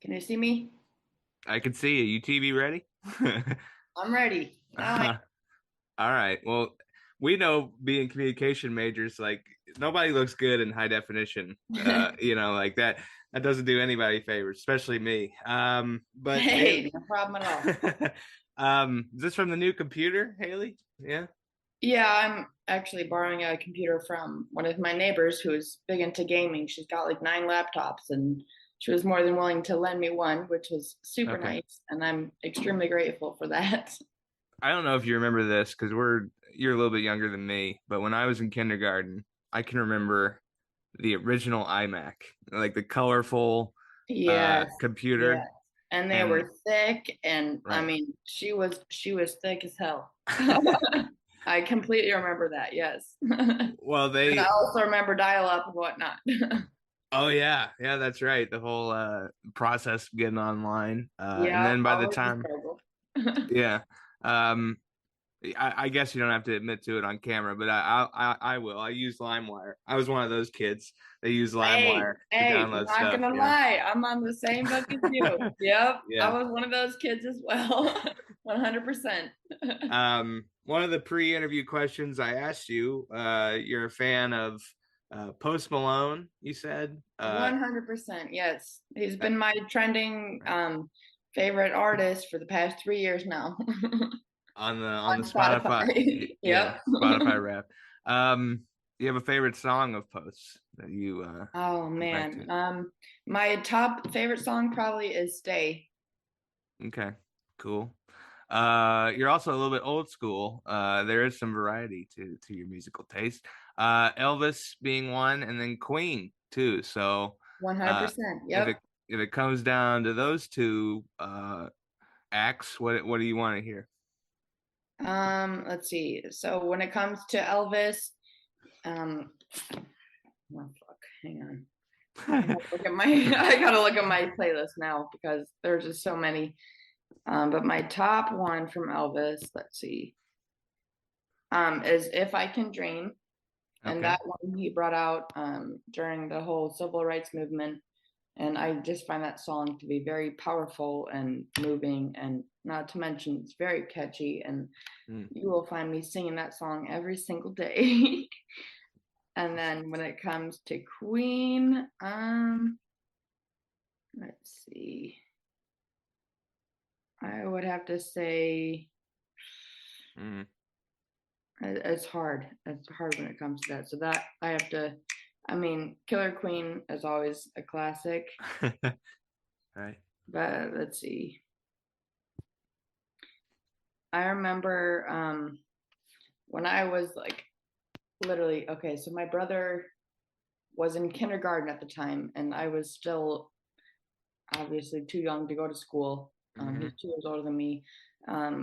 Can you see me? I can see you. You TV ready? I'm ready. Now All right. Well, we know being communication majors, like nobody looks good in high definition. I Like that doesn't do anybody favors, especially me. But Haley, Hey, no problem at all. is this from the new computer, Haley? Yeah. Yeah, I'm actually borrowing a computer from one of my neighbors who is big into gaming. She's got like 9 laptops and she was more than willing to lend me one, which was super Okay. nice. And I'm extremely grateful for that. I don't know if you remember this because you're a little bit younger than me, but when I was in kindergarten, I can remember the original iMac, like the colorful Yes, yes. computer. And they And were thick and I right. mean she was thick as hell. I completely remember that, yes. Well, And I they also remember dial up and whatnot. oh yeah, yeah, that's right. The whole process of getting online. And Yeah, then by the always a time struggle. yeah. Um I guess you don't have to admit to it on camera, but I will. I use LimeWire. I was one of those kids that use Hey, LimeWire to hey, download not stuff, gonna lie, I'm on the same book as you. Yep, I Yeah. was one of those kids as well. 100%. One of the pre-interview questions I asked you, you're a fan of Post Malone, you said. 100%, yes. He's been my trending favorite artist for the past 3 years now On the on Spotify, Spotify. yeah, Yep. Spotify rap. You have a favorite song of Posts that you Oh go back to? man. My top favorite song probably is Stay. Okay, cool. You're also a little bit old school. There is some variety to your musical taste. Elvis being one, and then Queen too. So, uh, 100%. if it Yep. if it comes down to those two acts, what do you want to hear? Let's see. So when it comes to Elvis, um, oh fuck, hang on. I gotta look at my I gotta look at my playlist now because there's just so many. But my top one from Elvis, let's see, is "If I Can Dream," and Okay. that one he brought out during the whole civil rights movement, and I just find that song to be very powerful and moving, and not to mention it's very catchy, and Mm. you will find me singing that song every single day. And then when it comes to Queen, let's see. I would have to say Mm. it's hard. It's hard when it comes to that. So that I have to. I mean, Killer Queen is always a classic, Right. but let's see. I remember when I was like literally okay. So my brother was in kindergarten at the time, and I was still obviously too young to go to school. Hmm. He's 2 years older than me.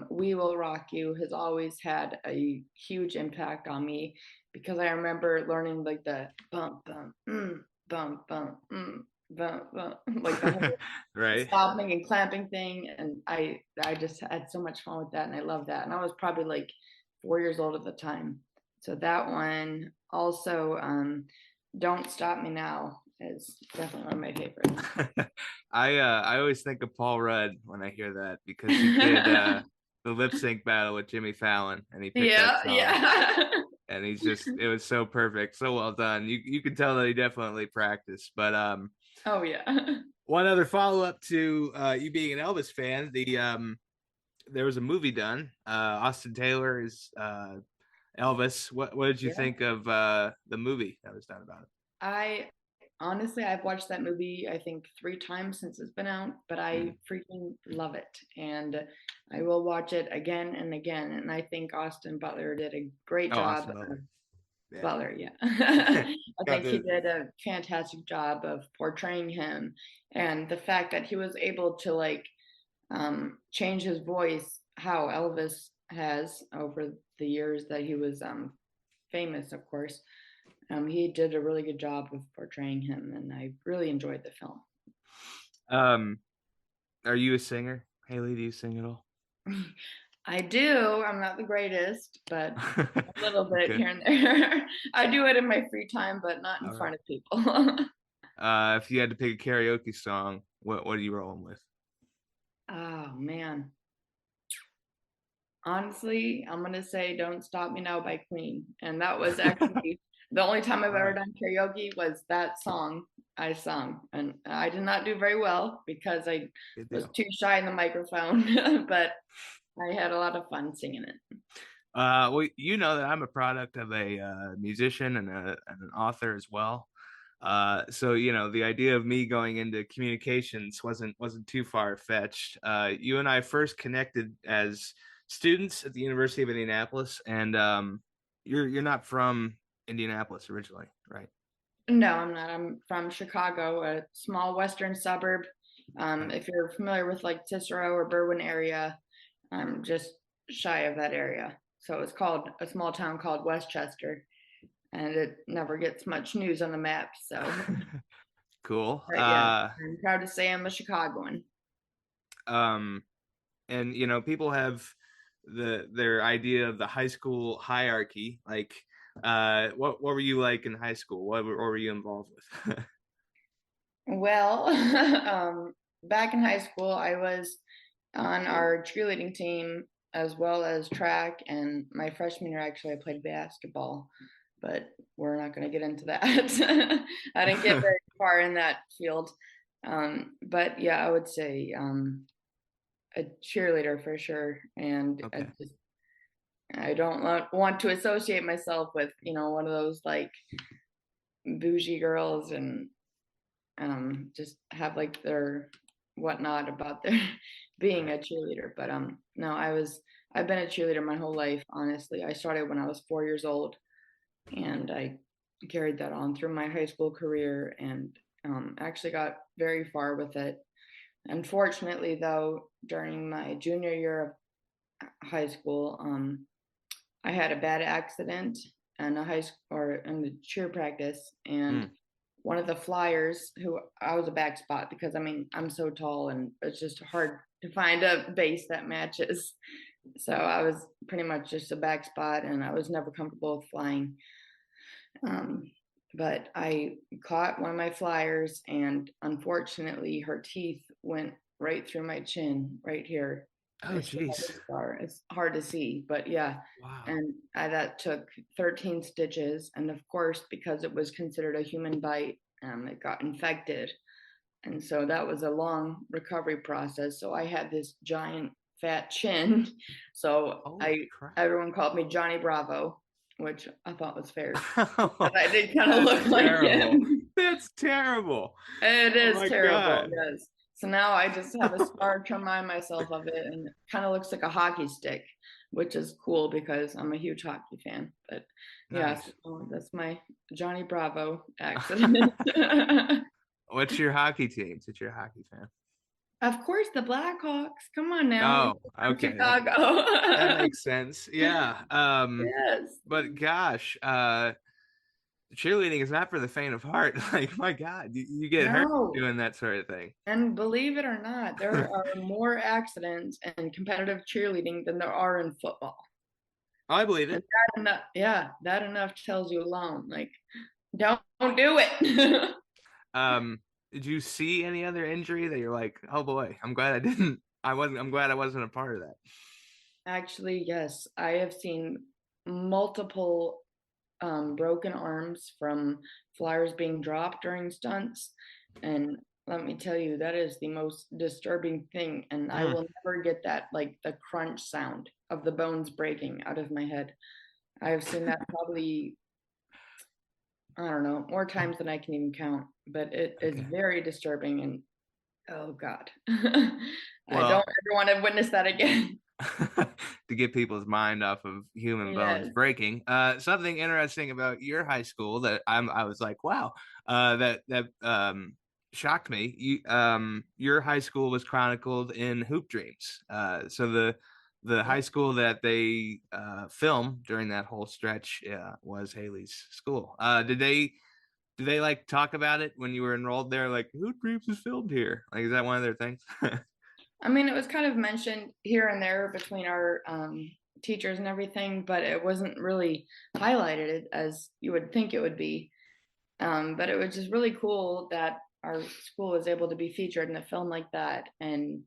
We Will Rock You has always had a huge impact on me because I remember learning like the bump, bump, bump, bump, bump, bump, like the whole Right. stomping and clamping thing. And I just had so much fun with that. And I love that. And I was probably like 4 years old at the time. So that one also, Don't Stop Me Now is definitely one of my favorites. I always think of Paul Rudd when I hear that because he did the lip sync battle with Jimmy Fallon and he picked that Yeah, song yeah. and he's just it was so perfect, so well done. You can tell that he definitely practiced. But Oh yeah. one other follow up to you being an Elvis fan, there was a movie done. Austin Taylor is Elvis. What did you Yeah. think of the movie that was done about it? I honestly I've watched that movie I think 3 times since it's been out, but I Mm. freaking love it. And I will watch it again and again. And I think Austin Butler did a great Oh, job. Austin Butler. Yeah. Butler, yeah. I Got think he the did a fantastic job of portraying him, and the fact that he was able to like change his voice how Elvis has over the years that he was famous, of course. He did a really good job of portraying him, and I really enjoyed the film. um are you a singer, Haley? Do you sing at all? I do. I'm not the greatest, but a little bit Okay. here and there. I do it in my free time, but not in All right. front of people. If you had to pick a karaoke song, What are you rolling with? Oh man. Honestly, I'm gonna say "Don't Stop Me Now" by Queen. And that was actually the only time I've All ever right. done karaoke was that song I sung. And I did not do very well because I Good was deal. too shy in the microphone, but I had a lot of fun singing it. Well, you know that I'm a product of a musician and an author as well. So you know the idea of me going into communications wasn't too far fetched. You and I first connected as students at the University of Indianapolis, and you're not from Indianapolis originally, right? No, I'm not. I'm from Chicago, a small western suburb. Okay. If you're familiar with like Cicero or Berwyn area, I'm just shy of that area. So it's called a small town called Westchester, and it never gets much news on the map. So, Cool. but yeah, I'm proud to say I'm a Chicagoan. Um, and you know people have their idea of the high school hierarchy. Like, what were you like in high school? What were you involved with? Well, back in high school, I was on our cheerleading team as well as track. And my freshman year, actually, I played basketball, but we're not going to get into that. I didn't get very far in that field. But yeah, I would say a cheerleader for sure. And Okay. I don't want to associate myself with, one of those like bougie girls and just have like their whatnot about their being a Right. cheerleader. But no, I've been a cheerleader my whole life, honestly. I started when I was 4 years old, and I carried that on through my high school career, and actually got very far with it. Unfortunately, though, during my junior year of high school, I had a bad accident in a high school or in the cheer practice, and Mm, one of the flyers, who I was a back spot because I mean I'm so tall and it's just hard to find a base that matches. So I was pretty much just a back spot, and I was never comfortable with flying. Um, but I caught one of my flyers, and unfortunately, her teeth went right through my chin, right here. oh I still have geez. a scar. It's hard to see, but yeah. Wow. And that took 13 stitches. And of course, because it was considered a human bite, it got infected. And so that was a long recovery process. So I had this giant fat chin. So Holy crap. everyone called me Johnny Bravo, which I thought was fair. Oh, I did kind of that's look like terrible. him. That's terrible. It Oh is my terrible, god. yes. So now I just have a scar to remind myself of it, and it kind of looks like a hockey stick, which is cool because I'm a huge hockey fan. But yeah, Nice. so that's my Johnny Bravo accident. What's your hockey team? Since you're a hockey fan. Of course, the Blackhawks. Come on now, Oh, from okay. Chicago. That makes sense. Yeah. Yes. But gosh, cheerleading is not for the faint of heart. Like, my God, you get hurt No. doing that sort of thing. And believe it or not, there are more accidents in competitive cheerleading than there are in football. I believe And it. that enough, yeah, that enough tells you alone. Like, don't do it. Did you see any other injury that you're like, oh boy, I'm glad I didn't. I'm glad I wasn't a part of that. Actually, yes, I have seen multiple broken arms from flyers being dropped during stunts. And let me tell you, that is the most disturbing thing. And I Mm, will never get that, like the crunch sound of the bones breaking out of my head. I have seen that probably, I don't know, more times than I can even count, but it is okay. very disturbing. And oh God, I don't Well, ever want to witness that again. to get people's mind off of human bones Yes. breaking. Something interesting about your high school that I was like, wow, that shocked me. Your high school was chronicled in Hoop Dreams. So the high school that they filmed during that whole stretch was Haley's school. Did they like talk about it when you were enrolled there? Like, Hoop Dreams is filmed here. Like, is that one of their things? I mean, it was kind of mentioned here and there between our teachers and everything, but it wasn't really highlighted as you would think it would be. But it was just really cool that our school was able to be featured in a film like that, and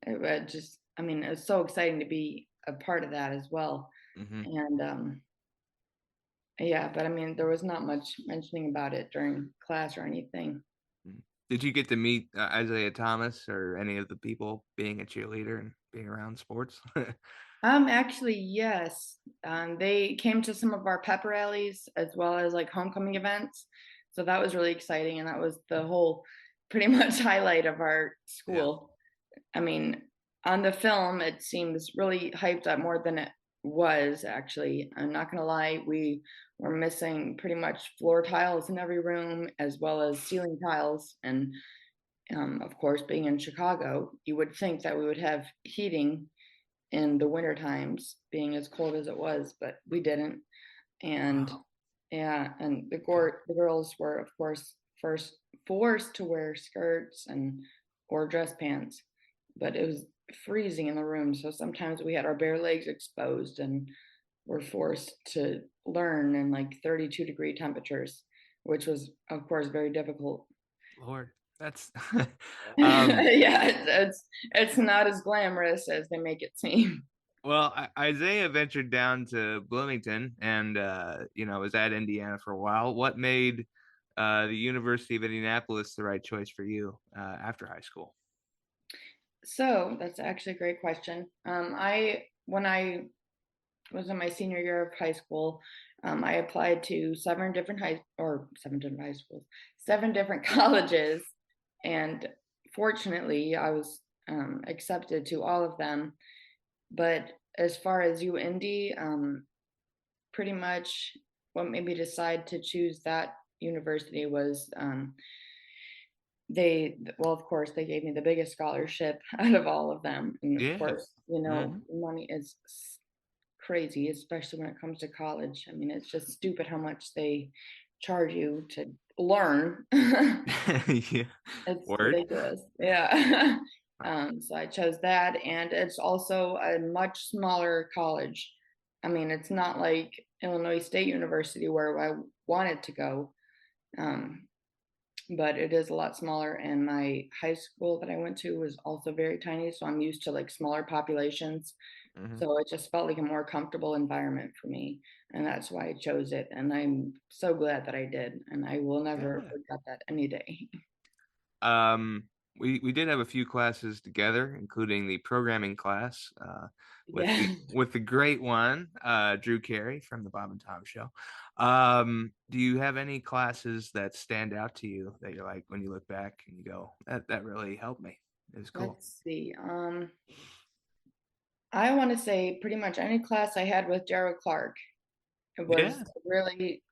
it was so exciting to be a part of that as well. Hmm. And yeah, but I mean, there was not much mentioning about it during class or anything. Did you get to meet Isiah Thomas or any of the people being a cheerleader and being around sports? Actually, yes. They came to some of our pep rallies as well as like homecoming events. So that was really exciting. And that was the whole pretty much highlight of our Yeah. school. I mean, on the film, it seems really hyped up more than it was actually. I'm not going to lie. We were missing pretty much floor tiles in every room as well as ceiling tiles. And of course, being in Chicago, you would think that we would have heating in the winter times, being as cold as it was, but we didn't. And Wow. yeah, and Okay. the girls were, of course, first forced to wear skirts and or dress pants, but it was freezing in the room. So sometimes we had our bare legs exposed and were forced to learn in like 32-degree temperatures, which was, of course, very difficult. Lord, that's um Yeah, it's not as glamorous as they make it seem. well, Isaiah ventured down to Bloomington and was at Indiana for a while. What made the University of Indianapolis the right choice for you after high school? So that's actually a great question. I when I was in my senior year of high school, I applied to seven different high schools, seven different colleges, and fortunately, I was accepted to all of them. But as far as UIndy, pretty much what made me decide to choose that university was well, of course, they gave me the biggest scholarship out of all of them, and of Yeah. course, Hmm. money is crazy, especially when it comes to college. I mean, it's just stupid how much they charge you to learn. Yeah. It's Word. ridiculous. Yeah. So I chose that, and it's also a much smaller college. I mean, it's not like Illinois State University where I wanted to go. Um, but it is a lot smaller, and my high school that I went to was also very tiny, so I'm used to like smaller populations, Hmm. so it just felt like a more comfortable environment for me, and that's why I chose it, and I'm so glad that I did, and I will never Yeah. forget that any day. Um, we did have a few classes together, including the programming class with Yeah. the great one, Drew Carey from the Bob and Tom Show. Do you have any classes that stand out to you that you're like when you look back and you go, that really helped me? It was cool. Let's see. I want to say pretty much any class I had with Daryl Clark, it was Yeah. a really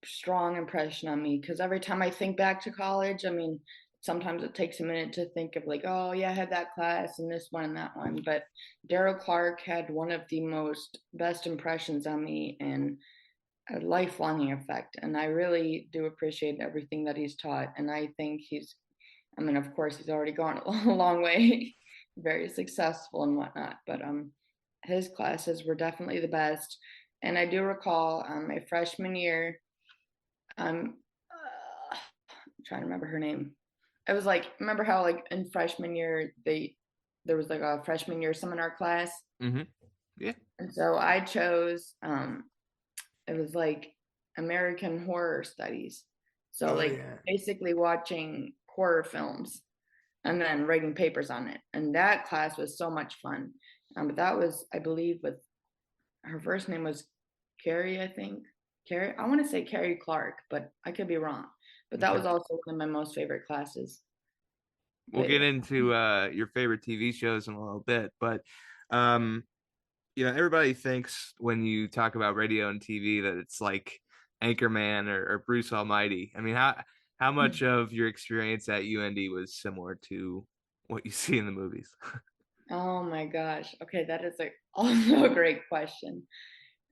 strong impression on me, because every time I think back to college, I mean, sometimes it takes a minute to think of like, oh yeah, I had that class and this one and that one. But Daryl Clark had one of the most best impressions on me and a lifelong effect. And I really do appreciate everything that he's taught. And I think I mean, of course, he's already gone a long way, very successful and whatnot. But his classes were definitely the best. And I do recall my freshman year, I'm trying to remember her name. It was like, remember how like in freshman year there was like a freshman year seminar class, Hmm. Yeah. and so I chose it was like American horror studies. So Oh like yeah. basically watching horror films and then writing papers on it. And that class was so much fun. But that was, I believe, with her first name was Carrie, I think. Carrie, I want to say Carrie Clark, but I could be wrong. But that Okay. was also one of my most favorite classes. We'll But get into your favorite TV shows in a little bit, but um, everybody thinks when you talk about radio and TV that it's like Anchorman or Bruce Almighty. I mean, how much of your experience at UND was similar to what you see in the movies? oh my gosh. Okay, that is like also a great question.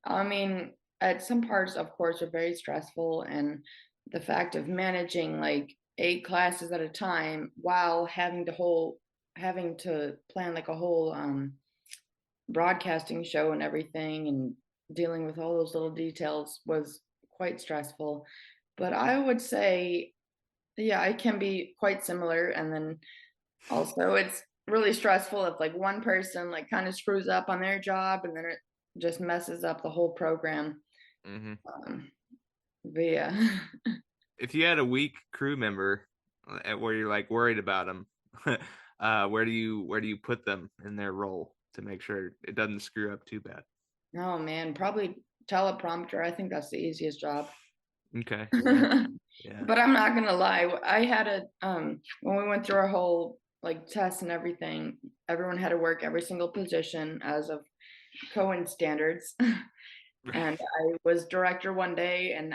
I mean, at some parts, of course, are very stressful, and the fact of managing like 8 classes at a time while having to plan like a whole broadcasting show and everything, and dealing with all those little details was quite stressful. But I would say Yeah, it can be quite similar. And then also it's really stressful if like one person like kind of screws up on their job and then it just messes up the whole program. Hmm. Um, but yeah. If you had a weak crew member where you're like worried about them, where do you put them in their role to make sure it doesn't screw up too bad? Oh man, probably teleprompter. I think that's the easiest job. Okay. Yeah. Yeah. But I'm not gonna lie. I had a when we went through our whole like test and everything, everyone had to work every single position as of Cohen standards. And I was director one day and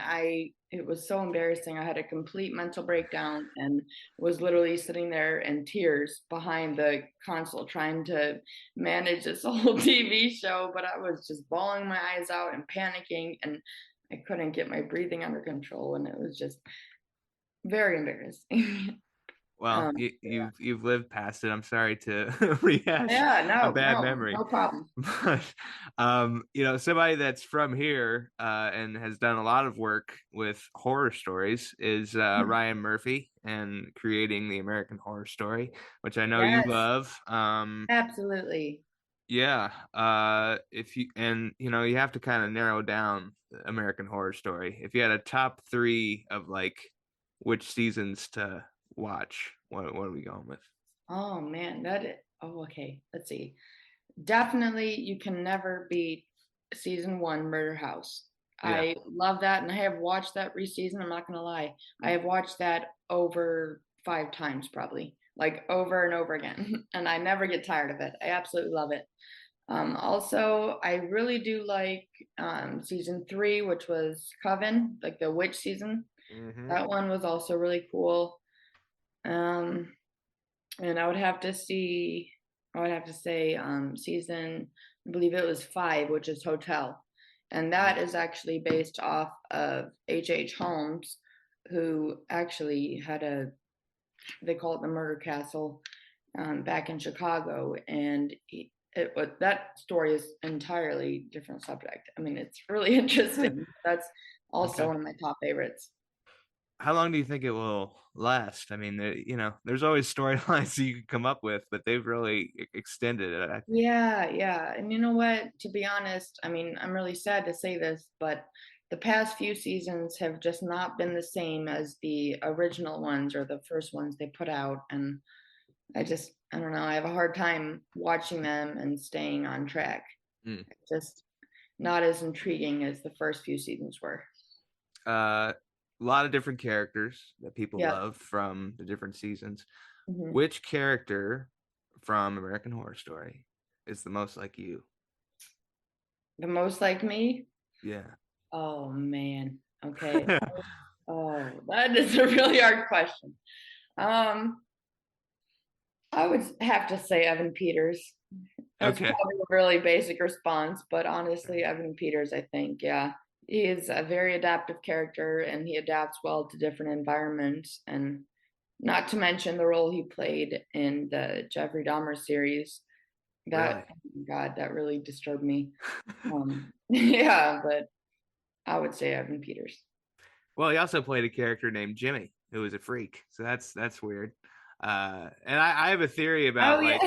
it was so embarrassing. I had a complete mental breakdown and was literally sitting there in tears behind the console trying to manage this whole TV show, but I was just bawling my eyes out and panicking and I couldn't get my breathing under control and it was just very embarrassing. Well, um you've lived past it. I'm sorry to rehash yeah, a no, bad no, memory. no problem. But somebody that's from here and has done a lot of work with horror stories is Ryan Murphy and creating the American Horror Story, which I know you Yes, love. absolutely. Yeah, if you and you have to kind of narrow down American Horror Story. If you had a top three of like which seasons to watch, what are we going with? Oh man, oh okay. Let's see. Definitely, you can never beat season one, Murder House. Yeah. I love that, and I have watched that re-season. I'm not gonna lie, I have watched that over 5 times, probably, like over and over again, and I never get tired of it. I absolutely love it. Also, I really do like season three, which was Coven, like the witch season. Hmm. That one was also really cool. Um, and I would have to say season, I believe it was 5, which is Hotel. And that is actually based off of H. Holmes, who actually had they call it the murder castle back in Chicago. And that story is entirely different subject. I mean, it's really interesting. That's also Okay. one of my top favorites. How long do you think it will last? I mean, there's always storylines that you could come up with, but they've really extended it, I think. Yeah, yeah. And you know what? To be honest, I mean, I'm really sad to say this, but the past few seasons have just not been the same as the original ones or the first ones they put out. And I don't know, I have a hard time watching them and staying on track. Mm. Just not as intriguing as the first few seasons were. A lot of different characters that people Yeah. love from the different seasons. Hmm. Which character from American Horror Story is the most like you? The most like me? Yeah. Oh man. Okay. Oh, that is a really hard question. Um, I would have to say Evan Peters. That's Okay. probably a really basic response, but honestly, Evan Peters, I think, yeah. He is a very adaptive character and he adapts well to different environments. And not to mention the role he played in the Jeffrey Dahmer series. Really? God, that really disturbed me. Yeah, but I would say Evan Peters. Well, he also played a character named Jimmy, who was a freak. So that's weird. And I have a theory Oh, about yeah.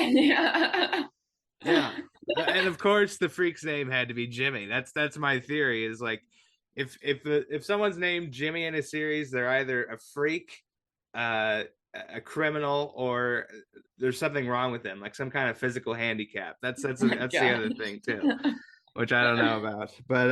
like, Yeah. yeah, and of course the freak's name had to be Jimmy. That's my theory. Is like, if someone's named Jimmy in a series, they're either a freak, uh, a criminal, or there's something wrong with them, like some kind of physical handicap. Oh my That's the God. other thing too, which I don't know about. But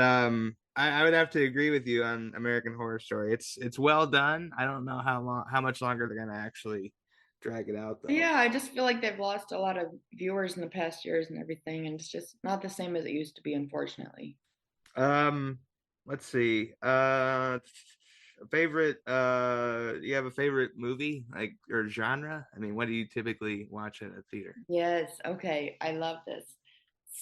I would have to agree with you on American Horror Story. It's well done. I don't know how much longer they're gonna actually drag it out though. Yeah, I just feel like they've lost a lot of viewers in the past years and everything, and it's just not the same as it used to be, unfortunately. Um, let's see. Favorite. You have a favorite movie like or genre? I mean, what do you typically watch at a theater? Yes, okay, I love this.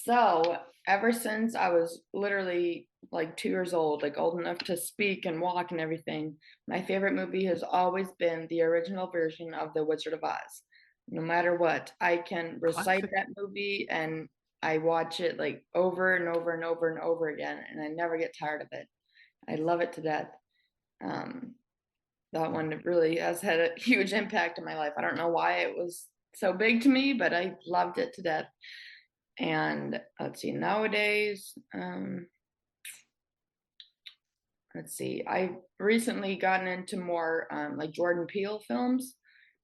So, ever since I was literally like 2 years old, like old enough to speak and walk and everything, my favorite movie has always been the original version of The Wizard of Oz. No matter what, I can recite Classic. that movie and I watch it like over and over and over and over again, and I never get tired of it. I love it to death. Um, that one really has had a huge impact in my life. I don't know why it was so big to me, but I loved it to death. And let's see, nowadays, let's see, I've recently gotten into more like Jordan Peele films.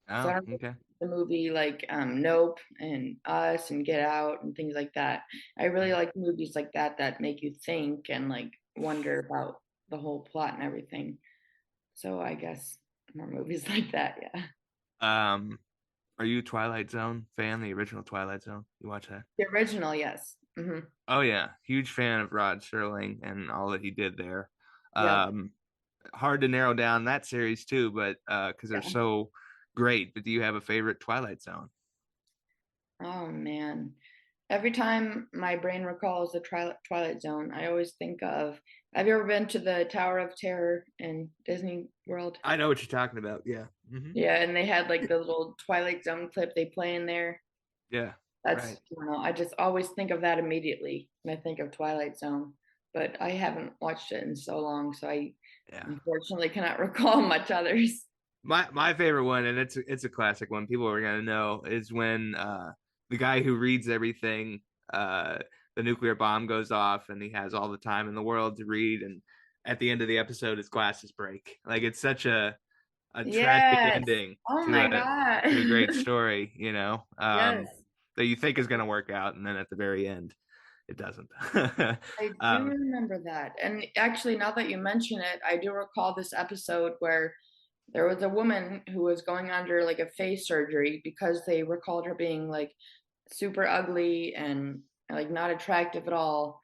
So I Oh, don't know okay. the movie like Nope and Us and Get Out and things like that. I really like movies like that that make you think and like wonder about the whole plot and everything. So I guess more movies like that, yeah. Um, are you a Twilight Zone fan? The original Twilight Zone? You watch that? The original, yes. Oh yeah, huge fan of Rod Serling and all that he did there. Yep. Um, hard to narrow down that series too, but because they're Yeah. so great. But do you have a favorite Twilight Zone? Oh man. Every time my brain recalls the Twilight Zone, I always think of. Have you ever been to the Tower of Terror in Disney World? I know what you're talking about. Yeah. Hmm. Yeah, and they had like the little Twilight Zone clip they play in there. Yeah. That's, Right. I don't know, I just always think of that immediately when I think of Twilight Zone. But I haven't watched it in so long, so I Yeah. unfortunately cannot recall much others. My favorite one, and it's a classic one. People are gonna know is when the guy who reads everything, uh, the nuclear bomb goes off, and he has all the time in the world to read, and at the end of the episode, his glasses break. Like it's such a tragic Yes. ending Oh my to a great God. story, you know, Yes. that you think is gonna work out, and then at the very end, it doesn't. I do um, remember that. And actually, now that you mention it, I do recall this episode where there was a woman who was going under like a face surgery because they recalled her being like super ugly and like not attractive at all.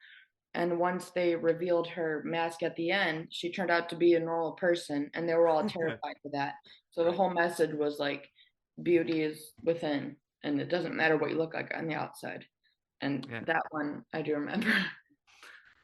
And once they revealed her mask at the end, she turned out to be a normal person, and they were all terrified for that. So the right. whole message was like, beauty is within, and it doesn't matter what you look like on the outside. And Yeah. that one I do remember.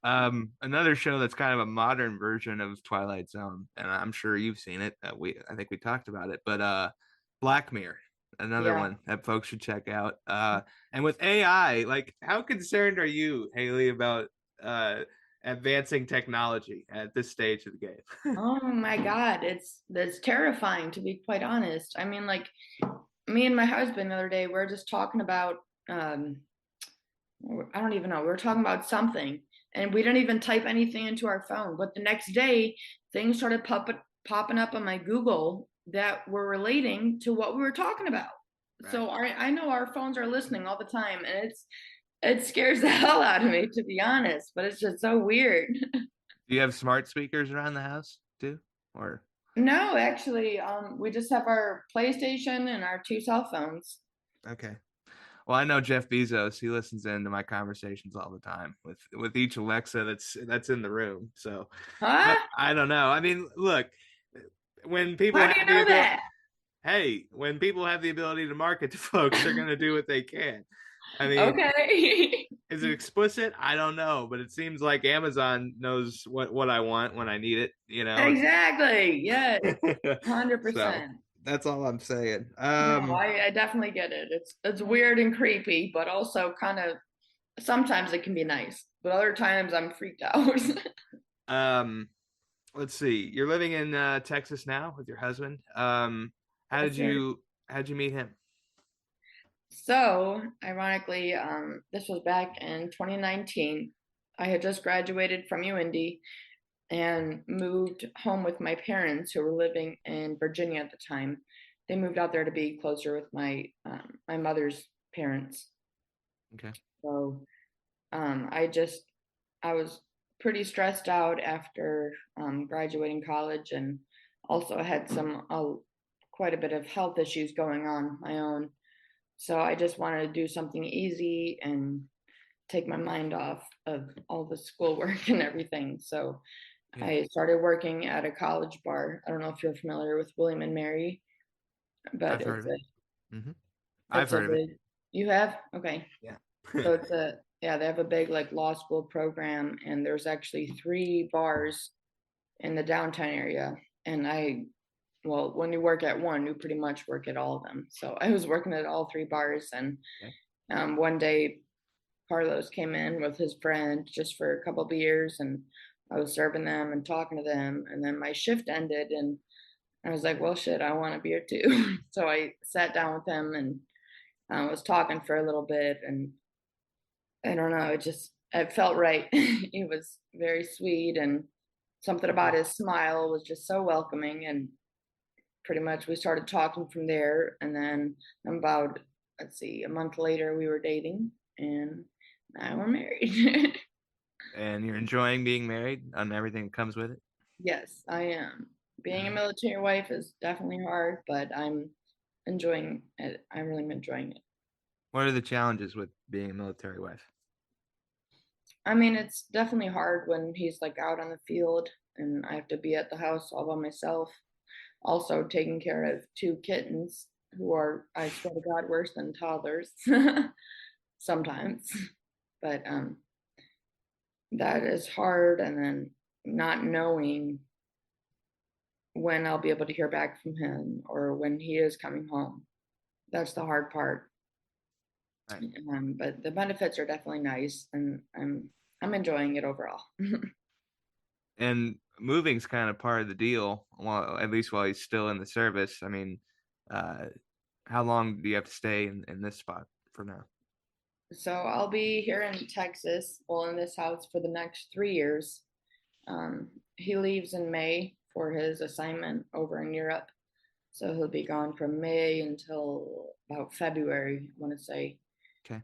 Another show that's kind of a modern version of Twilight Zone, and I'm sure you've seen it. I think we talked about it, but Black Mirror, another Yeah. one that folks should check out. And with AI, like, how concerned are you, Haley, about uh advancing technology at this stage of the game? Oh my God, it's terrifying to be quite honest. I mean, like me and my husband the other day, we are just talking about um I don't even know. We were talking about something and we didn't even type anything into our phone. But the next day, things started popping up on my Google that were relating to what we were talking about. Right. So I know our phones are listening all the time, and it scares the hell out of me to be honest. But it's just so weird. Do you have smart speakers around the house too, or? No, actually, we just have our PlayStation and our two cell phones. Okay. Well, I know Jeff Bezos. He listens into my conversations all the time with each Alexa that's in the room. So Huh? I don't know. I mean, look, when people How do you have the know ability, that? hey, when people have the ability to market to folks, they're gonna do what they can. I mean, Okay. is it explicit? I don't know, but it seems like Amazon knows what I want when I need it. You know. Exactly. Yes. So 100%. that's all I'm saying. No, I definitely get it. It's weird and creepy, but also kind of sometimes it can be nice, but other times I'm freaked out. Um, let's see. You're living in Texas now with your husband. How Yes, did sir. how'd you meet him? So, ironically, this was back in 2019. I had just graduated from UIndy and moved home with my parents who were living in Virginia at the time. They moved out there to be closer with my mother's parents. Okay. So I was pretty stressed out after graduating college, and also had some quite a bit of health issues going on my own. So I just wanted to do something easy and take my mind off of all the schoolwork and everything. So Yeah, I started working at a college bar. I don't know if you're familiar with William and Mary, but I've heard of it. Hmm. I've it's a heard of it. big. You have? Okay. Yeah. So it's a yeah, they have a big like law school program, and there's actually three bars in the downtown area. And well, when you work at one, you pretty much work at all of them. So I was working at all three bars, and Okay. one day Carlos came in with his friend just for a couple of beers, and I was serving them and talking to them, and then my shift ended, and I was like, well, shit, I want to be here too. So I sat down with him and was talking for a little bit, and I don't know, it felt right. He was very sweet, and something about his smile was just so welcoming, and pretty much we started talking from there, and then about, let's see, a month later we were dating, and now we're married. And you're enjoying being married and everything that comes with it? Yes, I am. Being a Alright. military wife is definitely hard, but I'm enjoying it. I really am enjoying it. What are the challenges with being a military wife? I mean, it's definitely hard when he's like out on the field and I have to be at the house all by myself. Also, taking care of two kittens who are, I swear to God, worse than toddlers sometimes. But that is hard. And then not knowing when I'll be able to hear back from him or when he is coming home. That's the hard part. Right. But the benefits are definitely nice, and I'm enjoying it overall. And moving's kind of part of the deal, well, at least while he's still in the service. I mean, uh, how long do you have to stay in this spot for now? So I'll be here in Texas, well, in this house for the next 3 years. He leaves in May for his assignment over in Europe, so he'll be gone from May until about February, I want to say. Okay.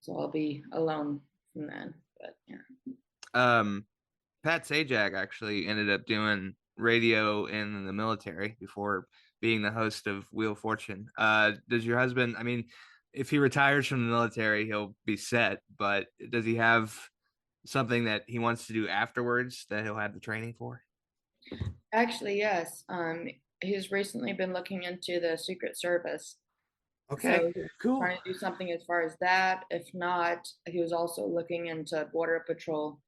So I'll be alone from then. But yeah. Um, Pat Sajak actually ended up doing radio in the military before being the host of Wheel of Fortune. Does your husband, I mean, if he retires from the military, he'll be set, but does he have something that he wants to do afterwards that he'll have the training for? Actually, yes. He's recently been looking into the Secret Service. Okay, So he's cool. trying to do something as far as that. If not, he was also looking into Border Patrol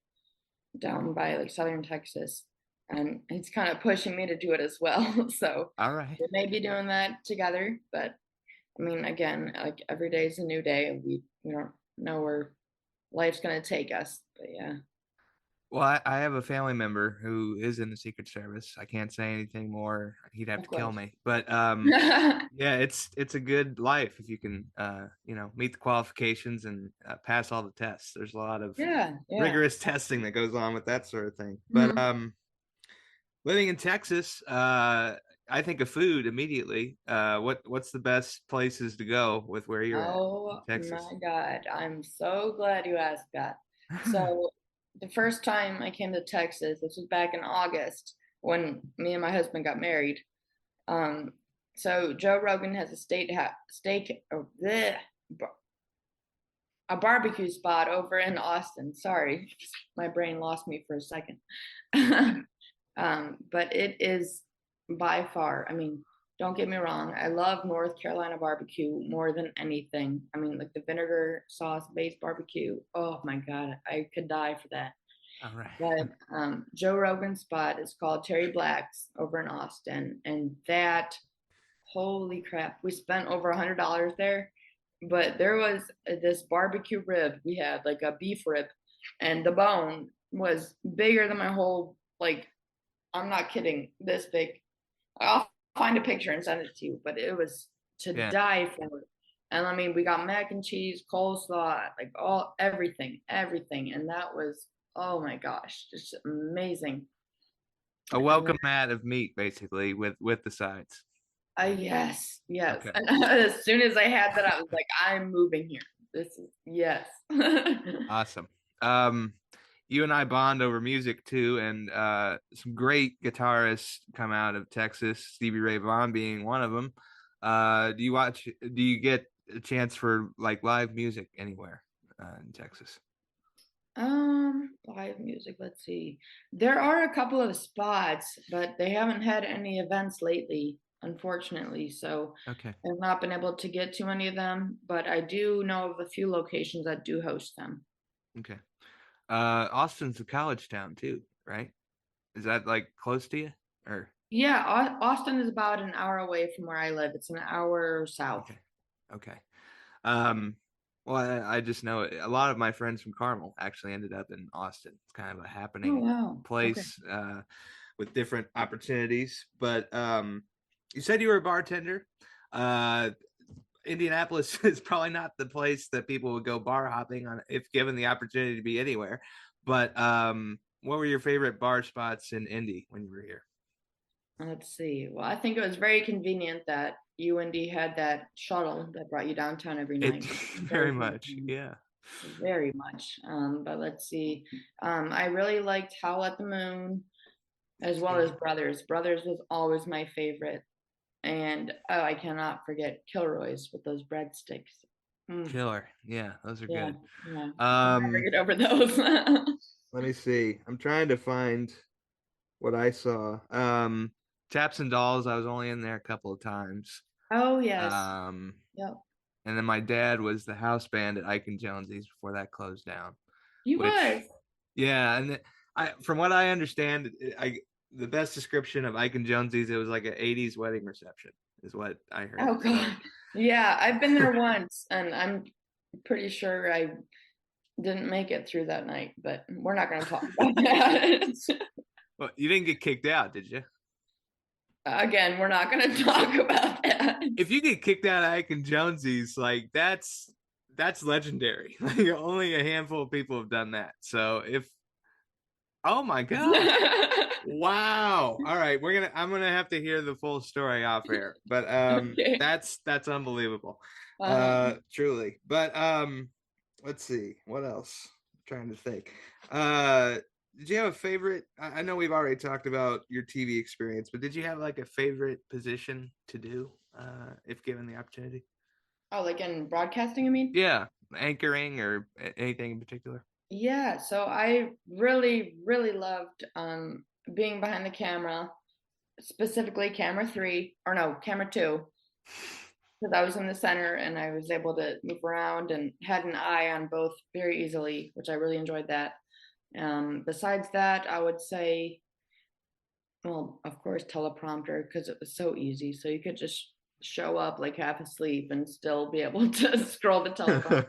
down by like southern Texas. And he's kind of pushing me to do it as well. So All right. we may be doing that together. But I mean, again, like every day is a new day, and we don't know where life's gonna take us. But yeah. Well, I have a family member who is in the Secret Service. I can't say anything more. He'd have Of to kill course. me. But Yeah, yeah, it's a good life if you can meet the qualifications and pass all the tests. There's a lot of yeah. rigorous testing that goes on with that sort of thing. But Mhm. living in Texas, I think of food immediately. What's the best places to go with where you're at in Oh Texas? my God. I'm so glad you asked that. So, the first time I came to Texas, this was back in August when me and my husband got married. Um, so Joe Rogan has a a barbecue spot over in Austin. Sorry, my brain lost me for a second. But it is by far, I mean, don't get me wrong, I love North Carolina barbecue more than anything. I mean, like the vinegar sauce based barbecue. Oh my God, I could die for that. All right. But Joe Rogan's spot is called Terry Black's over in Austin. And that, holy crap, we spent over $100 there. But there was this barbecue rib we had, like a beef rib, and the bone was bigger than my whole, like, I'm not kidding, this big. I'll find a picture and send it to you, but it was to Yeah. die for. And I mean, we got mac and cheese, coleslaw, like all everything, and that was, oh my gosh, just amazing. A And then, welcome mat of meat, basically, with the sides. yes, yes. Okay. And as soon as I had that, I was like, I'm moving here. This is yes. Awesome. Um, you and I bond over music too, and some great guitarists come out of Texas. Stevie Ray Vaughan being one of them. Do you watch? Do you get a chance for like live music anywhere in Texas? Live music. Let's see. There are a couple of spots, but they haven't had any events lately, unfortunately. So Okay. I've not been able to get to any of them, but I do know of a few locations that do host them. Okay. Austin's a college town too, right? Is that like close to you? Or Yeah, Austin is about an hour away from where I live. It's an hour south. okay. Okay. Um, well, I just know it. A lot of my friends from Carmel actually ended up in Austin. It's kind of a Oh, happening wow. Okay. place. with different opportunities. But you said you were a bartender. Indianapolis is probably not the place that people would go bar hopping on if given the opportunity to be anywhere. But what were your favorite bar spots in Indy when you were here? Let's see. Well, I think it was very convenient that UND had that shuttle that brought you downtown every It night. very much, yeah. Very much. But let's see. I really liked Howl at the Moon as well as Brothers. Brothers was always my favorite. And oh, I cannot forget Kilroy's with those breadsticks. Killer. Yeah, those are Yeah, good. yeah. I'll never get over those. Let me see. I'm trying to find what I saw. Chaps and Dolls, I was only in there a couple of times. Oh yes. Yep. And then my dad was the house band at Ike and Jonesy's before that closed down. Was. Yeah, and from what I understand, the best description of Ike and Jonesy's, it was like an '80s wedding reception, is what I heard. Oh God. Yeah, I've been there once, and I'm pretty sure I didn't make it through that night. But we're not going to talk about that. Well, you didn't get kicked out, did you? Again, we're not going to talk about that. If you get kicked out of Ike and Jonesy's, like that's legendary. Like only a handful of people have done that. So oh my God. Wow. All right, I'm gonna have to hear the full story off air. But okay. That's unbelievable. Truly. But let's see. What else? I'm trying to think. Did you have a favorite? I know we've already talked about your TV experience, but did you have like a favorite position to do if given the opportunity? Oh, like in broadcasting, I mean? Yeah, anchoring or anything in particular? Yeah, so I really, really loved being behind the camera, specifically camera 2, because I was in the center and I was able to move around and had an eye on both very easily, which I really enjoyed that. Besides that, I would say, well, of course, teleprompter, because it was so easy. So you could just show up like half asleep and still be able to scroll the teleprompter.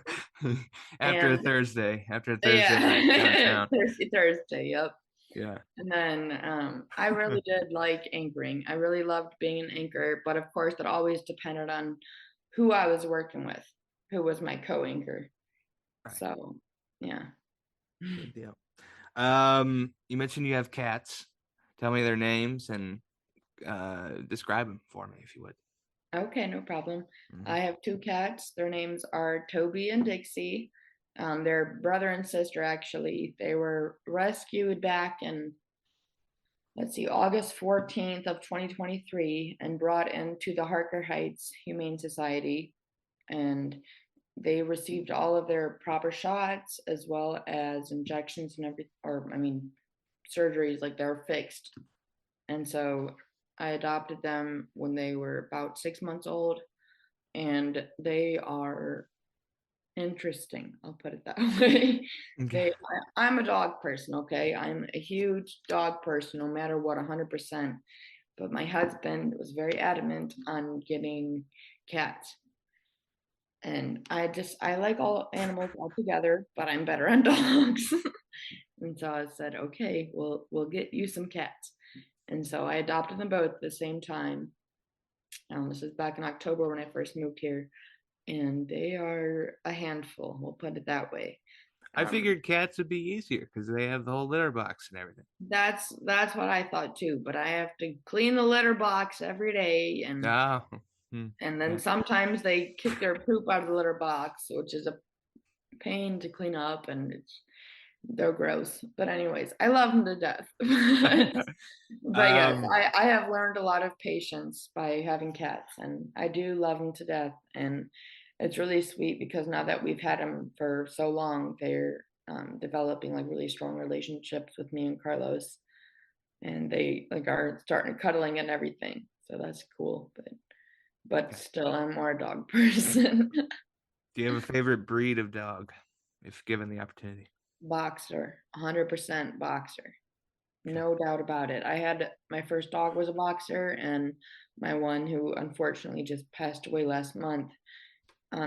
After Thursday yeah. Thursday, yep. Yeah. And then I really did like anchoring. I really loved being an anchor, but of course it always depended on who I was working with, who was my co-anchor. Right. So yeah. Good deal. You mentioned you have cats. Tell me their names and describe them for me if you would. Okay, no problem. Mm-hmm. I have 2 cats. Their names are Toby and Dixie. They're brother and sister, actually. They were rescued back in, August 14th of 2023 and brought into the Harker Heights Humane Society. And they received all of their proper shots as well as injections and surgeries, like they're fixed. And so I adopted them when they were about 6 months old, and they are interesting. I'll put it that way. Okay. I'm a dog person. Okay. I'm a huge dog person, no matter what, 100%. But my husband was very adamant on getting cats. And I like all animals altogether, but I'm better on dogs. And so I said, okay, we'll get you some cats. And so I adopted them both at the same time. This is back in October when I first moved here. And they are a handful, we'll put it that way. I figured cats would be easier because they have the whole litter box and everything. That's what I thought too, but I have to clean the litter box every day, and and then sometimes they kick their poop out of the litter box, which is a pain to clean up, and they're gross. But anyways, I love them to death. But yes, I have learned a lot of patience by having cats, and I do love them to death. And it's really sweet because now that we've had them for so long, they're developing like really strong relationships with me and Carlos, and they like are starting cuddling and everything. So that's cool. But still, I'm more a dog person. Do you have a favorite breed of dog, if given the opportunity? Boxer, 100% boxer. No doubt about it. I had my first dog was a boxer, and my one who unfortunately just passed away last month,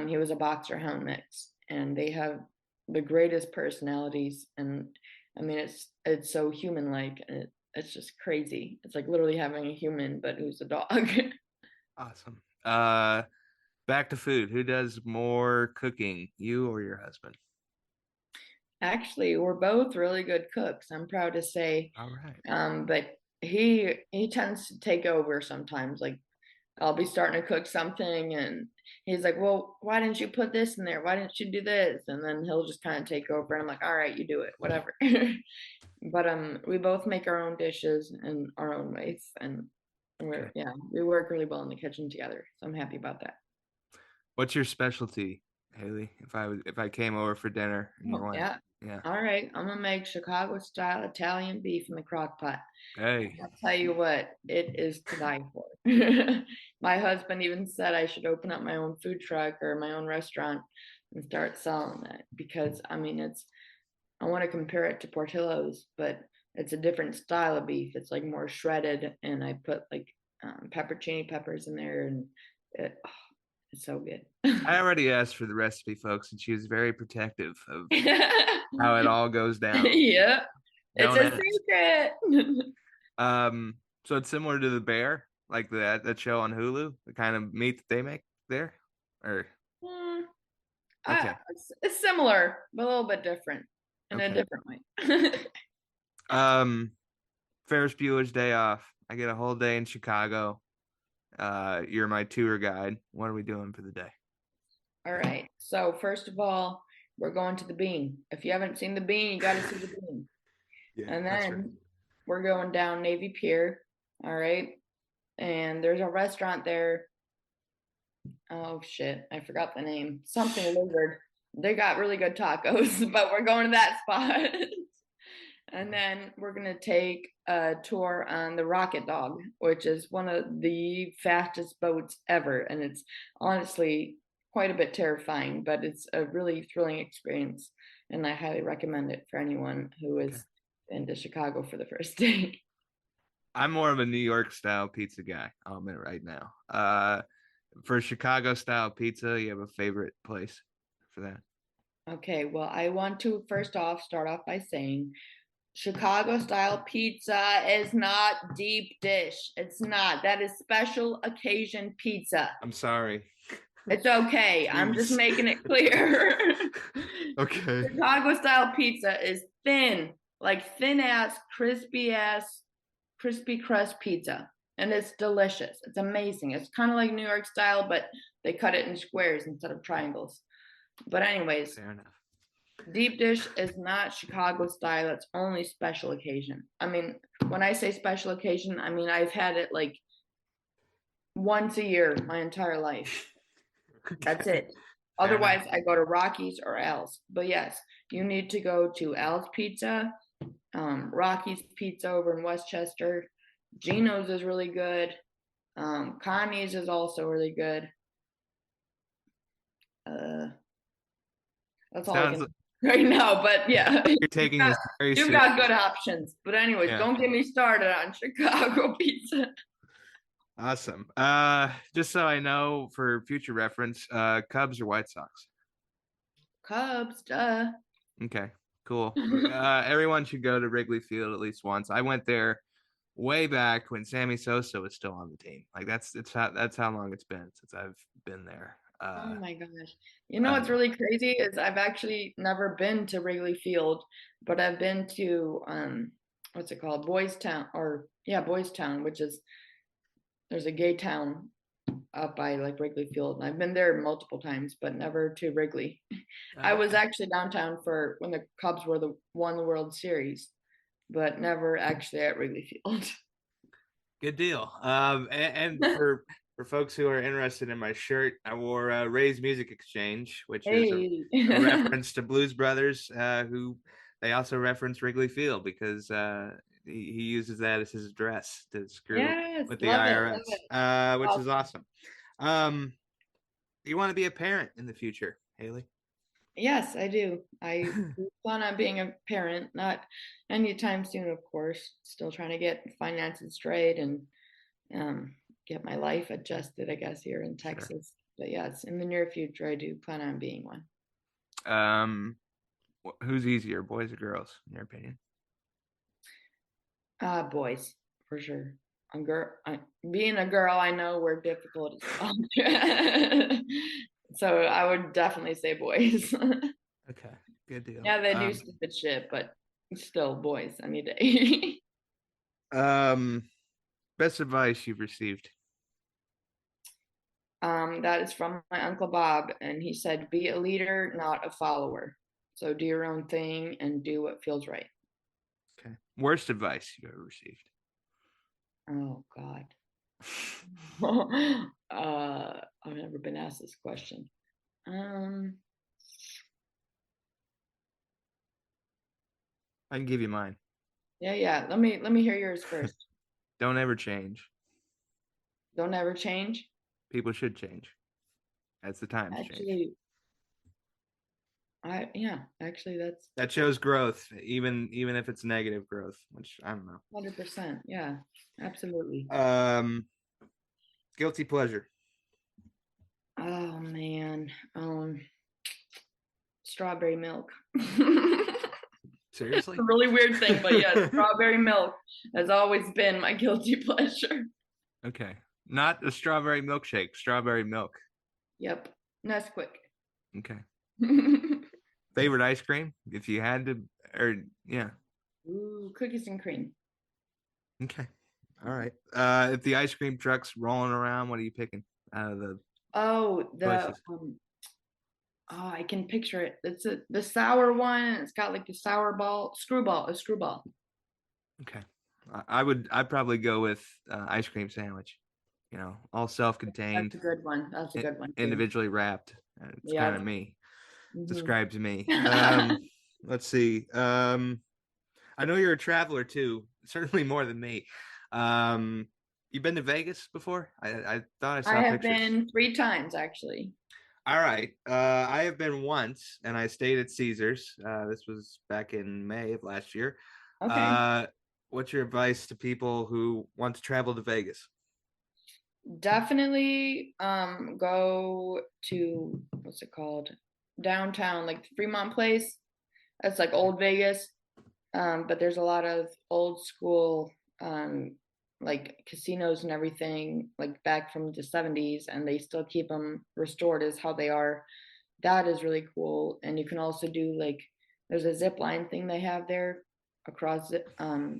he was a boxer hound mix, and they have the greatest personalities. And I mean, it's so human-like, and it's just crazy. It's like literally having a human, but who's a dog. Awesome. Back to food. Who does more cooking, you or your husband? Actually, we're both really good cooks, I'm proud to say. All right. But he tends to take over sometimes. Like I'll be starting to cook something and he's like, well, why didn't you put this in there? Why didn't you do this? And then he'll just kind of take over and I'm like, all right, you do it, whatever. But we both make our own dishes in our own ways and Okay. we work really well in the kitchen together. So I'm happy about that. What's your specialty, Haley? If I came over for dinner and you Oh, wanted, yeah. yeah. All right. I'm gonna make Chicago style Italian beef in the crock pot. Hey, I'll tell you what, it is to die for. My husband even said I should open up my own food truck or my own restaurant and start selling that because I mean I want to compare it to Portillo's, but it's a different style of beef. It's like more shredded, and I put like pepperoni peppers in there, and oh, it's so good. I already asked for the recipe, folks, and she was very protective of how it all goes down. Yeah, it's Don't a ask. secret. So it's similar to the Bear, like that show on Hulu, the kind of meat that they make there, or Mm, okay, it's similar, but a little bit different in a okay. different way. Ferris Bueller's Day Off. I get a whole day in Chicago. You're my tour guide. What are we doing for the day? All right. So first of all, we're going to the Bean. If you haven't seen the Bean, you got to see the Bean. Yeah, And that's right. then we're going down Navy Pier. All right. And there's a restaurant there. Oh shit, I forgot the name. Something lizard. They got really good tacos, but we're going to that spot. And then we're gonna take a tour on the Rocket Dog, which is one of the fastest boats ever, and it's honestly quite a bit terrifying, but it's a really thrilling experience, and I highly recommend it for anyone who Okay. is into Chicago for the first day. I'm more of a New York style pizza guy. I'll admit right now. For Chicago style pizza, you have a favorite place for that? Okay, well, I want to first off start off by saying Chicago style pizza is not deep dish. It's not. That is special occasion pizza. I'm sorry. It's okay. I'm just Jeez. making it clear. Okay. Chicago style pizza is thin, like thin ass, crispy crust pizza. And it's delicious. It's amazing. It's kind of like New York style, but they cut it in squares instead of triangles. But, anyways, Fair enough. deep dish is not Chicago style. It's only special occasion. I mean, when I say special occasion, I mean I've had it like once a year my entire life. That's Okay. it. Fair enough. Otherwise, I go to Rocky's or Al's. But yes, you need to go to Al's Pizza, Rocky's Pizza over in Westchester. Gino's is really good. Connie's is also really good. That's all I Sounds can like right now. But yeah, you're taking this very you've seriously. got good options. But anyways, Yeah. don't get me started on Chicago pizza. Awesome. Just so I know for future reference, Cubs or White Sox? Cubs, duh. Okay, cool. Everyone should go to Wrigley Field at least once. I went there way back when Sammy Sosa was still on the team. Like that's how long it's been since I've been there. Oh my gosh. You know what's Um, really crazy is I've actually never been to Wrigley Field, but I've been to what's it called? Boys Town or yeah, Boys Town, which is there's a gay town up by like Wrigley Field. And I've been there multiple times, but never to Wrigley. I was okay. actually downtown for when the Cubs won the World Series, but never actually at Wrigley Field. Good deal. And for folks who are interested in my shirt, I wore Ray's Music Exchange, which is Hey. a reference to Blues Brothers, who they also reference Wrigley Field because he uses that as his address to screw Yes, with the love it, love IRS, it. which is Awesome. awesome. You want to be a parent in the future, Haley? Yes, I do. I do plan on being a parent, not anytime soon, of course. Still trying to get finances straight and get my life adjusted, I guess, here in Sure. Texas. But yes, in the near future, I do plan on being one. Who's easier, boys or girls, in your opinion? Boys, for sure. Being a girl, I know we're difficult as well. So I would definitely say boys. Okay, good deal. Yeah, they do stupid shit, but still boys any day. Best advice you've received. That is from my Uncle Bob, and he said, be a leader, not a follower. So do your own thing and do what feels right. Okay. Worst advice you ever received. Oh God. I've never been asked this question. I can give you mine. Yeah. Let me hear yours first. Don't ever change. Don't ever change. People should change. As the times change. Actually, actually that shows growth, even if it's negative growth, which I don't know. 100%. Yeah, absolutely. Guilty pleasure. Oh man. Strawberry milk. Seriously? It's a really weird thing, but yeah, strawberry milk has always been my guilty pleasure. Okay. Not a strawberry milkshake, strawberry milk. Yep. Nesquik. Okay. Favorite ice cream? If you had to, or yeah. Ooh, cookies and cream. Okay. All right. If the ice cream truck's rolling around, what are you picking out of the choices? I can picture it. It's the sour one. It's got like the screwball. Okay. I'd probably go with ice cream sandwich. You know, all self-contained. That's a good one. That's a good one. Too. Individually wrapped. It's kind of me. Mm-hmm. Describes me. Let's see. I know you're a traveler too, certainly more than me. You've been to Vegas before? I thought I saw I pictures. have been 3 times actually. All right. I have been once, and I stayed at Caesars. This was back in May of last year. Okay. What's your advice to people who want to travel to Vegas? Definitely go to what's it called? Downtown, like Fremont Place. That's like old Vegas. But there's a lot of old school like casinos and everything like back from the 70s, and they still keep them restored as how they are. That is really cool. And you can also do like there's a zip line thing they have there across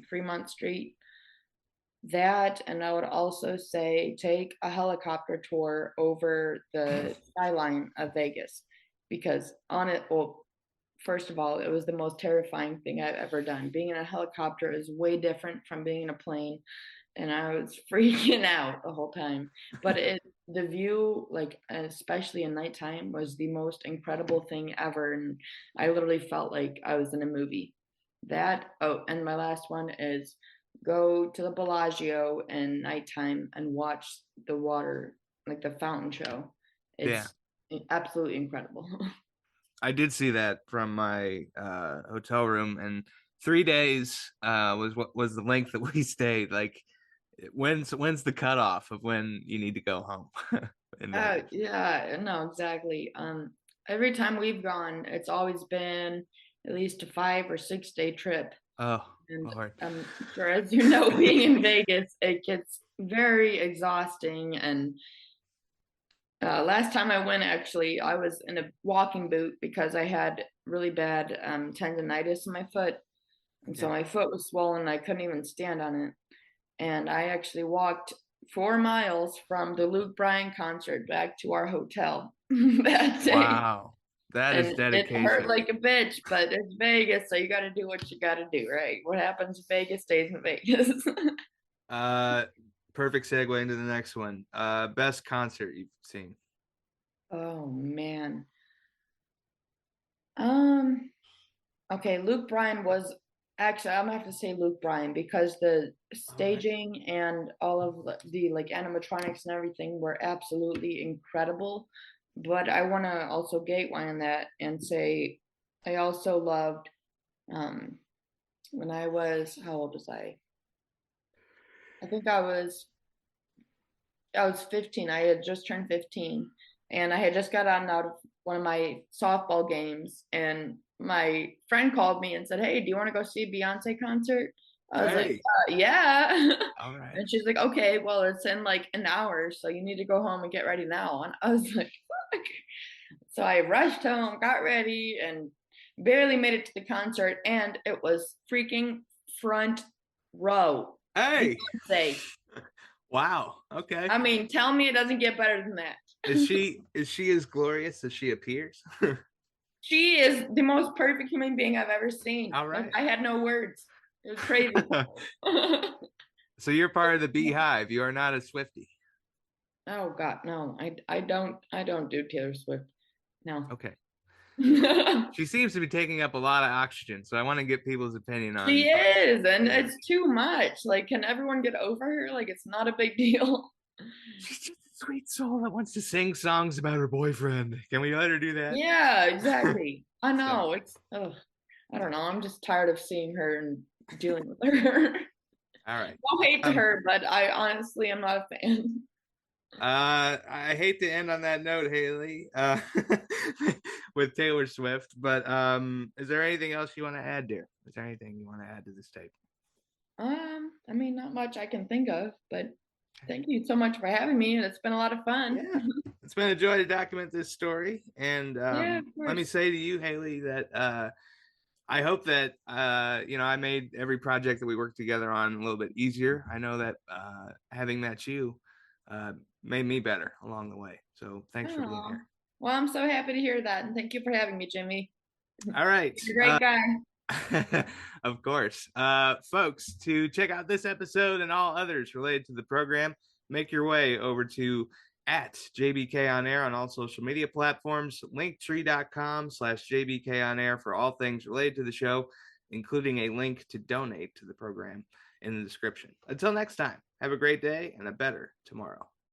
Fremont Street. That, and I would also say take a helicopter tour over the skyline of Vegas, because on it, well, first of all, it was the most terrifying thing I've ever done. Being in a helicopter is way different from being in a plane, and I was freaking out the whole time. But the view, like especially in nighttime, was the most incredible thing ever, and I literally felt like I was in a movie. And my last one is go to the Bellagio in nighttime and watch the water, like the fountain show. It's absolutely incredible. I did see that from my hotel room, and 3 days was what was the length that we stayed. Like, when's the cutoff of when you need to go home? Yeah, no, exactly. Every time we've gone, it's always been at least a 5 or 6 day trip. Oh, And Lord. I'm sure, as you know, being in Vegas, it gets very exhausting. And last time I went, actually, I was in a walking boot because I had really bad tendonitis in my foot. And so my foot was swollen. I couldn't even stand on it. And I actually walked 4 miles from the Luke Bryan concert back to our hotel that day. Wow. That is dedication. It hurt like a bitch, but it's Vegas, so you got to do what you got to do, right? What happens in Vegas stays in Vegas. Perfect segue into the next one. Best concert you've seen? Oh man. Okay, Luke Bryan was actually, I'm gonna have to say Luke Bryan, because the staging and all of the like animatronics and everything were absolutely incredible. But I want to also gateway on that and say I also loved when I was, how old was I? I think I was 15. I had just turned 15, and I had just got out of one of my softball games, and my friend called me and said, "Hey, do you want to go see a Beyonce concert?" I was like, Hey, yeah. all right. And she's like, okay, well, it's in like an hour, so you need to go home and get ready now. And I was like, fuck. So I rushed home, got ready, and barely made it to the concert. And it was freaking front row. Hey, Say, wow. Okay. I mean, tell me it doesn't get better than that. Is she as glorious as she appears? She is the most perfect human being I've ever seen. All right. I had no words. It was crazy. So you're part of the Beehive. You are not a Swiftie. Oh God, no. I don't do Taylor Swift. No. Okay. She seems to be taking up a lot of oxygen, so I want to get people's opinion on. She is, and it's too much. Like, can everyone get over her? Like, it's not a big deal. She's just a sweet soul that wants to sing songs about her boyfriend. Can we let her do that? Yeah, exactly. I know. So, It's I don't know. I'm just tired of seeing her and dealing with her. all right. No hate to her, but I honestly am not a fan. I hate to end on that note, Haley, with Taylor Swift, but is there anything else you want to add, dear? Is there anything you want to add to this tape? I mean, not much I can think of, but thank you so much for having me, and it's been a lot of fun. Yeah, it's been a joy to document this story, and Yeah, of let me course. say to you, Haley, that I hope that I made every project that we worked together on a little bit easier. I know that having met you made me better along the way. So thanks for being Aw. here. Well, I'm so happy to hear that, and thank you for having me, Jimmy. All right. You're a great guy. Of course. Folks, to check out this episode and all others related to the program, make your way over to at JBK on air on all social media platforms, linktree.com/JBK on air for all things related to the show, including a link to donate to the program in the description. Until next time, have a great day and a better tomorrow.